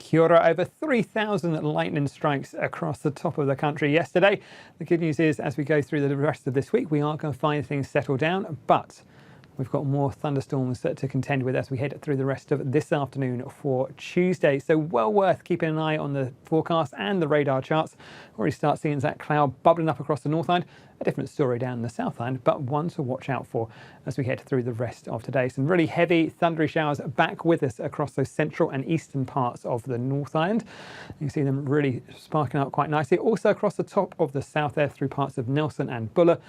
Kia ora. Over 3,000 lightning strikes across the top of the country yesterday. The good news is, as we go through the rest of this week, we are going to find things settle down, but we've got more thunderstorms to contend with as we head through the rest of this afternoon for Tuesday. So well worth keeping an eye on the forecast and the radar charts. Already start seeing that cloud bubbling up across the Northland. A different story down the Southland, but one to watch out for as we head through the rest of today. Some really heavy thundery showers back with us across those central and eastern parts of the North Island. You can see them really sparking up quite nicely. Also across the top of the south there through parts of Nelson and Buller.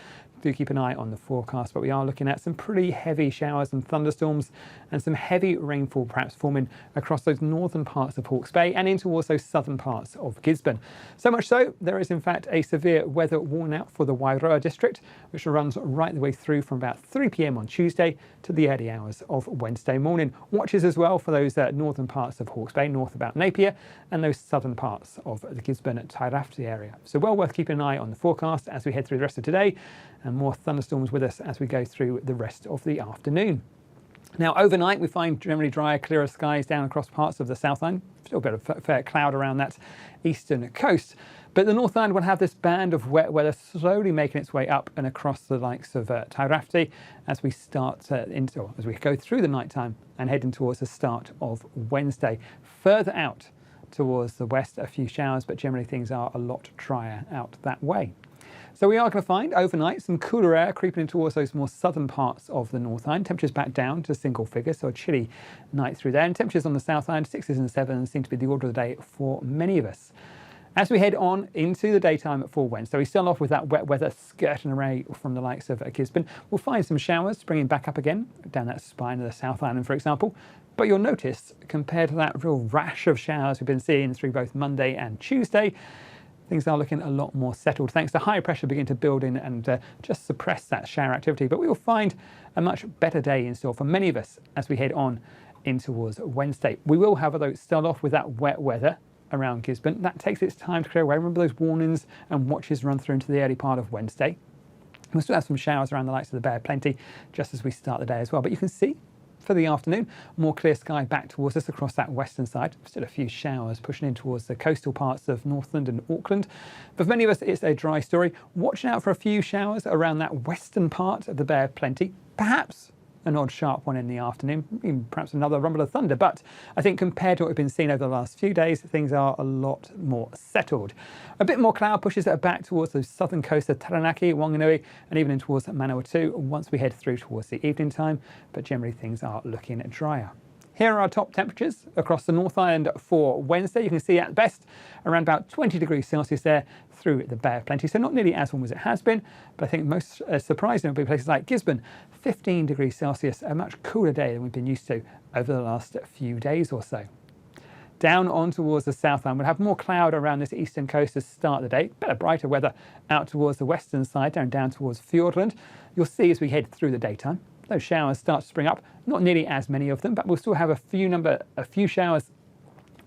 Do keep an eye on the forecast, but we are looking at some pretty heavy showers and thunderstorms and some heavy rainfall perhaps forming across those northern parts of Hawke's Bay and into also southern parts of Gisborne. So much so, there is in fact a severe weather warning out for the Wairoa district, which runs right the way through from about 3 p.m. on Tuesday to the early hours of Wednesday morning. Watches as well for those northern parts of Hawke's Bay, north about Napier, and those southern parts of the Gisborne and Tairafti area. So well worth keeping an eye on the forecast as we head through the rest of today, and more thunderstorms with us as we go through the rest of the afternoon. Now overnight we find generally drier, clearer skies down across parts of the Southland. Still a bit of fair cloud around that eastern coast, but the Northland will have this band of wet weather slowly making its way up and across the likes of Tairafti as we as we go through the night time and heading towards the start of Wednesday. Further out towards the west, a few showers, but generally things are a lot drier out that way. So we are going to find overnight some cooler air creeping in towards those more southern parts of the North Island. Temperatures back down to single figures, so a chilly night through there. And temperatures on the South Island, 6s and 7s, seem to be the order of the day for many of us. As we head on into the daytime for Wednesday, we start off with that wet weather skirting away from the likes of Gisborne. We'll find some showers springing back up again down that spine of the South Island, for example. But you'll notice, compared to that real rash of showers we've been seeing through both Monday and Tuesday, things are looking a lot more settled thanks to high pressure beginning to build in and just suppress that shower activity. But we will find a much better day in store for many of us as we head on in towards Wednesday. We will, however, start off with that wet weather around Gisborne. That takes its time to clear away. Remember those warnings and watches run through into the early part of Wednesday. We'll still have some showers around the likes of the Bay of Plenty just as we start the day as well. But you can see for the afternoon, more clear sky back towards us across that western side. Still a few showers pushing in towards the coastal parts of Northland and Auckland. But for many of us, it's a dry story. Watching out for a few showers around that western part of the Bay of Plenty. Perhaps an odd sharp one in the afternoon, even perhaps another rumble of thunder. But I think compared to what we've been seeing over the last few days, things are a lot more settled. A bit more cloud pushes it back towards the southern coast of Taranaki, Wanganui, and even in towards Manawatu once we head through towards the evening time. But generally things are looking drier. Here are our top temperatures across the North Island for Wednesday. You can see at best around about 20 degrees Celsius there through the Bay of Plenty. So not nearly as warm as it has been, but I think most surprising will be places like Gisborne, 15 degrees Celsius, a much cooler day than we've been used to over the last few days or so. Down on towards the South Island, we'll have more cloud around this eastern coast to start the day. Better brighter weather out towards the western side, down towards Fiordland. You'll see as we head through the daytime, those showers start to spring up. Not nearly as many of them, but we'll still have a few showers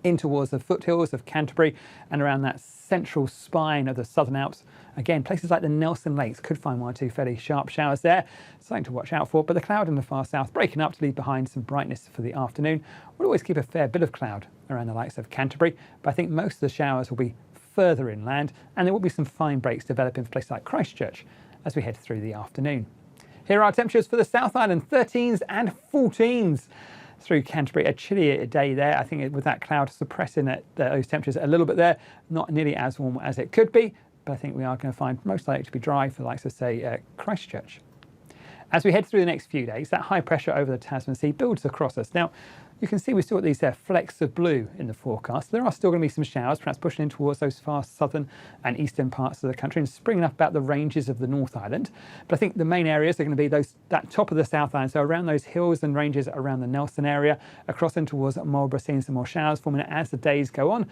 in towards the foothills of Canterbury and around that central spine of the Southern Alps. Again, places like the Nelson Lakes could find one or two fairly sharp showers there. Something to watch out for, but the cloud in the far south breaking up to leave behind some brightness for the afternoon. We'll always keep a fair bit of cloud around the likes of Canterbury, but I think most of the showers will be further inland, and there will be some fine breaks developing for places like Christchurch as we head through the afternoon. Here are temperatures for the South Island, 13s and 14s through Canterbury. A chillier day there, I think, with that cloud suppressing those temperatures a little bit there. Not nearly as warm as it could be, but I think we are going to find most likely to be dry for the likes of, say, Christchurch. As we head through the next few days, that high pressure over the Tasman Sea builds across us. Now, you can see we've still got these flecks of blue in the forecast. There are still going to be some showers, perhaps pushing in towards those far southern and eastern parts of the country and springing up about the ranges of the North Island. But I think the main areas are going to be that top of the South Island, so around those hills and ranges around the Nelson area, across in towards Marlborough, seeing some more showers forming as the days go on.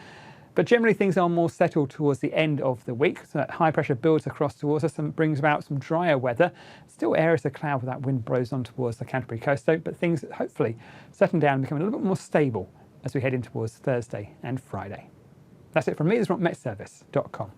But generally things are more settled towards the end of the week, so that high pressure builds across towards us and brings about some drier weather. Still areas of cloud where that wind blows on towards the Canterbury coast though, but things hopefully settling down and becoming a little bit more stable as we head in towards Thursday and Friday. That's it from me. This is from metservice.com.